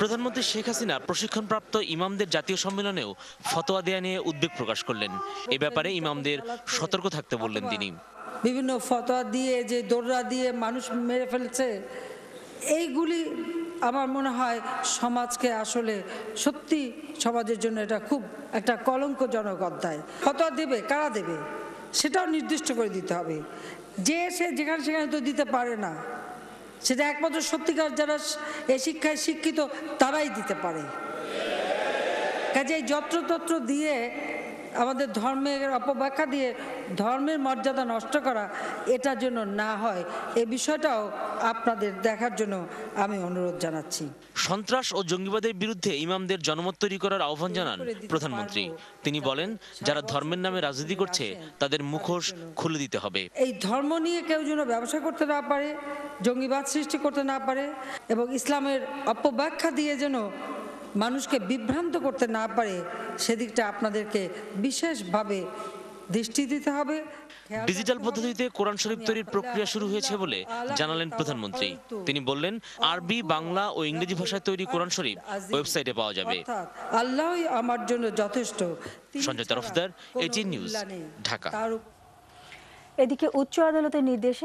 প্রধানমন্ত্রী শেখ হাসিনা প্রশিক্ষণপ্রাপ্ত ইমামদের জাতীয় সম্মেলনেও ফতোয়া দেয়া নিয়ে উদ্বেগ প্রকাশ করলেন। এ ব্যাপারে ইমামদের সতর্ক থাকতে বললেন তিনি। বিভিন্ন ফতোয়া দিয়ে যে দৌড়া দিয়ে মানুষ মেরে ফেলছে, এইগুলি আমার মনে হয় সমাজকে আসলে সত্যি সমাজের জন্য এটা খুব একটা কলঙ্কজনক অধ্যায়। ফতোয়া দেবে কারা দেবে সেটাও নির্দিষ্ট করে দিতে হবে। যে সে যেখানে সেখানে তো দিতে পারে না, সেটা একমাত্র সত্যিকার যারা এই শিক্ষায় শিক্ষিত তারাই দিতে পারে। কাজেই যত্রতত্র দিয়ে আমাদের ধর্মের অপব্যাখ্যা দিয়ে ধর্মের মর্যাদা নষ্ট করা এটা যেন না হয়, এই বিষয়টাও আপনাদের দেখার জন্য আমি অনুরোধ জানাচ্ছি। সন্ত্রাস ও জঙ্গিবাদের বিরুদ্ধে ইমামদের জনমত তৈরি করার আহ্বান জানান প্রধানমন্ত্রী। তিনি বলেন, যারা ধর্মের নামে রাজনীতি করছে তাদের মুখোশ খুলে দিতে হবে। এই ধর্ম নিয়ে কেউ যেন ব্যবসা করতে না পারে, জঙ্গিবাদ সৃষ্টি করতে না পারে এবং ইসলামের অপব্যাখ্যা দিয়ে যেন মানুষকে বিভ্রান্ত করতে না পারে, সেদিকটা আপনাদেরকে বিশেষভাবে দৃষ্টি দিতে হবে। ডিজিটাল পদ্ধতিতে কোরআন শরীফ তৈরির প্রক্রিয়া শুরু হয়েছে বলে জানালেন প্রধানমন্ত্রী। তিনি বললেন, আরবি, বাংলা ও ইংরেজি ভাষায় তৈরি কোরআন শরীফ ওয়েবসাইটে পাওয়া যাবে। আল্লাহই আমার জন্য যথেষ্ট। Sanjay Tarafdar, ATN news, Dhaka. এদিকে উচ্চ আদালতের নির্দেশে